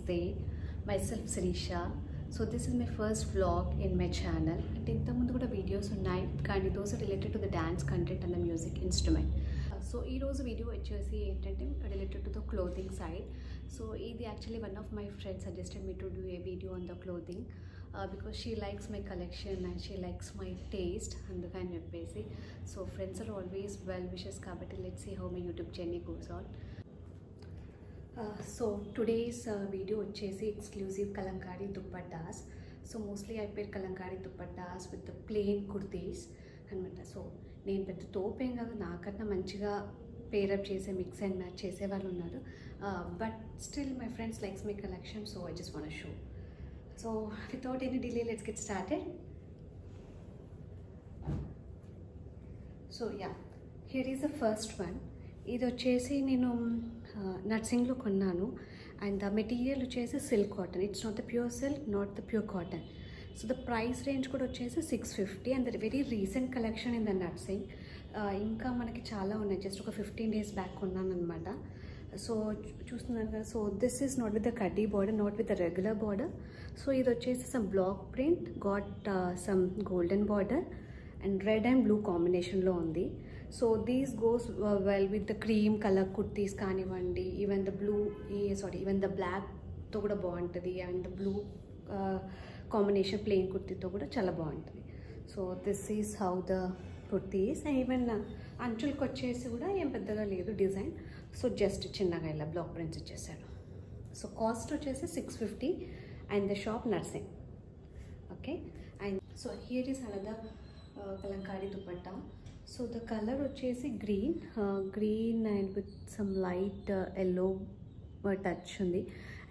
Namaste, myself Sirisha. So this is my first vlog in my channel. And in the videos unnai, those are related to the dance content and the music instrument. So this video is related to the clothing side. So actually one of my friends suggested me to do a video on the clothing because she likes my collection and she likes my taste and the kind of basic. So friends are always well wishes. Let's see how my YouTube journey goes on. So today's video is exclusive Kalankari dupattas. So mostly I pair Kalankari dupattas with the plain kurtis. So నేను పెద్ద తోపేం కాదు, నాకన్నా మంచిగా pair up చేసే mix and match చేసే వాళ్ళు ఉన్నారు. But still my friends likes my collection, so I just want to show. So without any delay let's get started. So yeah, here is the first one. ఇది వచ్చేసి నేను నర్సింగ్లో కొన్నాను and the material వచ్చేసి silk cotton. It's not the pure silk, not the pure cotton. So the price range కూడా వచ్చేసి 650 and the very recent collection in the nursing. ఇంకా మనకి చాలా ఉన్నాయి, జస్ట్ ఒక 15 days బ్యాక్ కొన్నాను అనమాట. సో చూస్తున్నారు కదా. So this is not with the కడ్డీ border, not with the regular border. So ఇది వచ్చేసి some block print, got some golden border and red and blue కాంబినేషన్లో ఉంది. So these goes well with the cream colour kurtis కానివ్వండి, even the blue even the బ్లాక్తో కూడా బాగుంటుంది and the blue combination plain కుర్తీతో కూడా చాలా బాగుంటుంది. So this is how the kurtis. And even అంచులకు వచ్చేసి కూడా ఏం పెద్దగా లేదు డిజైన్. సో జస్ట్ చిన్నగా ఇలా బ్లాక్ ప్రింట్స్ ఇచ్చేసారు. సో కాస్ట్ వచ్చేసి 650 and the shop Narsing. Okay, and so here is another Kalamkari dupatta. So the colour వచ్చేసి green and with some light yellow touch ఉంది.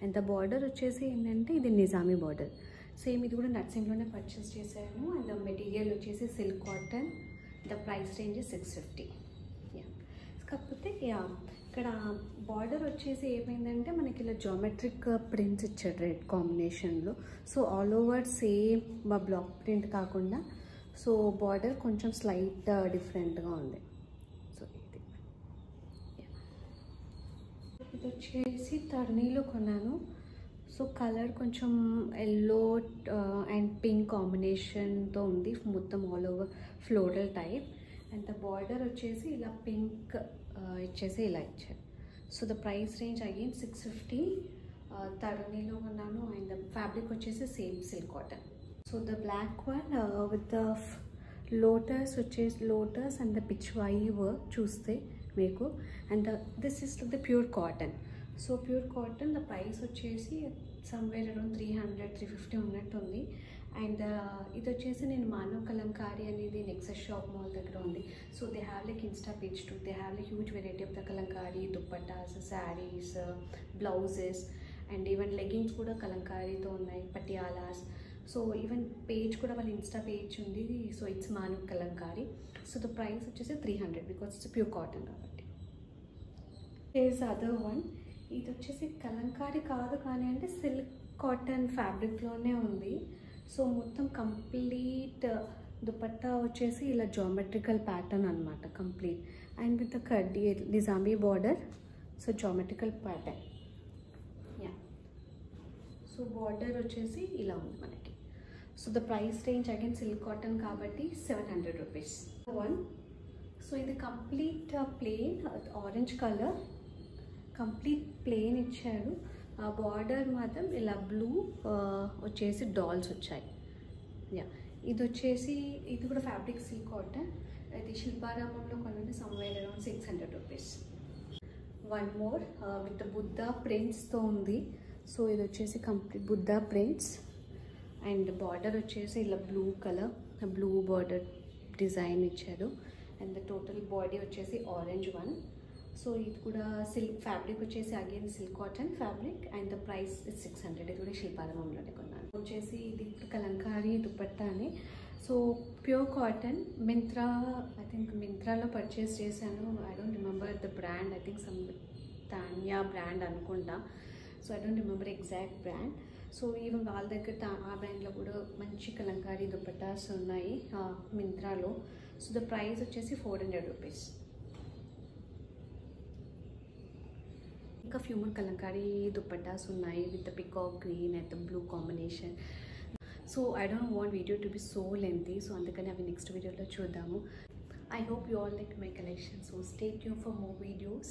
అండ్ ద బార్డర్ వచ్చేసి ఏంటంటే ఇది నిజామీ బార్డర్. సేమ్ ఇది కూడా నర్సింగ్లోనే పర్చేస్ చేశాను. అండ్ ద మెటీరియల్ వచ్చేసి silk cotton. The price range 650. Yeah, కాకపోతే యా ఇక్కడ బార్డర్ వచ్చేసి ఏమైందంటే మనకి ఇలా జామెట్రిక్ ప్రింట్స్ ఇచ్చాడు రెడ్ కాంబినేషన్లో. So all over same block print కాకుండా సో బార్డర్ కొంచెం స్లైట్ డిఫరెంట్గా ఉంది. సో ఇది వచ్చేసి టర్నీలో కొన్నాను. సో కలర్ కొంచెం ఎల్లో అండ్ పింక్ కాంబినేషన్తో ఉంది, మొత్తం all over floral type. And the border వచ్చేసి ఇలా పింక్ ఇచ్చేసి ఇలా ఇచ్చారు. So the price range again 650. టర్నీలో కొన్నాను అండ్ ద ఫ్యాబ్రిక్ వచ్చేసి same silk cotton. So the black one with the lotus వచ్చేసి lotus and the Pichwai work చూస్తే మీకు. And this is the pure cotton. So pure cotton the price వచ్చేసి somewhere around 300-350 ఉన్నట్టు ఉంది. And ఇది వచ్చేసి నేను మానవ్ కలంకారీ అనేది నెక్సస్ షాప్ మాల్ దగ్గర ఉంది. So they have like Insta page to, they have like huge variety of the Kalamkari dupattas, saris, blouses and even leggings కూడా కలంకారీతో ఉన్నాయి, పటియాలాస్. సో ఈవెన్ పేజ్ కూడా వాళ్ళ ఇన్స్టా పేజ్ ఉంది. So it's Manav Kalamkari. So the price వచ్చేసి 300 because it's pure cotton కాబట్టి. Is other one. ఇది వచ్చేసి కలంకారీ కాదు కానీ అంటే సిల్క్ కాటన్ ఫ్యాబ్రిక్లోనే ఉంది. సో మొత్తం కంప్లీట్ దుపట్టా వచ్చేసి ఇలా జామెట్రికల్ ప్యాటర్న్ అనమాట కంప్లీట్. అండ్ విత్ ద కడ్డీ Nizami border. So geometrical pattern. Yeah, so border వచ్చేసి ఇలా ఉంది మనకి. So the price range again silk cotton కాబట్టి 700 రూపీస్. వన్. సో ఇది complete plain orange colour, complete plain ఇచ్చారు. ఆ బార్డర్ మాత్రం ఇలా బ్లూ వచ్చేసి డాల్స్ వచ్చాయి. యా, ఇది వచ్చేసి ఇది కూడా ఫ్యాబ్రిక్ సిల్క్ కాటన్. ఇది శిల్పారామంలో కొనండి somewhere around 600 rupees. One more with Buddha ప్రింట్స్తో ఉంది. సో ఇది వచ్చేసి complete Buddha prints and border వచ్చేసి ఇలా blue colour, blue border design ఇచ్చారు. అండ్ ద టోటల్ బాడీ వచ్చేసి ఆరెంజ్ వన్. సో ఇది కూడా సిల్క్ ఫ్యాబ్రిక్ వచ్చేసి again silk cotton fabric and the price 600. ఇది కూడా శిల్పారామంలోనే కొన్నాను. వచ్చేసి ఇది కలంకారీ దుపట్టా అని. So pure cotton, Myntra, I think మింత్రాలో పర్చేస్ చేశాను. I don't remember the brand, I think some Tanya brand అనుకుంటా. So I don't remember exact brand. So even వాళ్ళ దగ్గర ఆ బ్రాండ్లో కూడా మంచి కలంకారీ దుపట్టాస్ ఉన్నాయి మింత్రాలో. సో ద ప్రైస్ వచ్చేసి 400 రూపీస్. ఇంకా ఫ్యూ మోర్ కలంకారీ దుపట్టాస్ ఉన్నాయి with peacock green and blue combination. So I don't want video to be so lengthy, so అందుకని అవి నెక్స్ట్ వీడియోలో చూద్దాము. I hope you all like my collection, so stay tuned for more videos.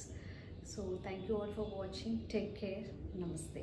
So thank you all for watching. Take care. Namaste.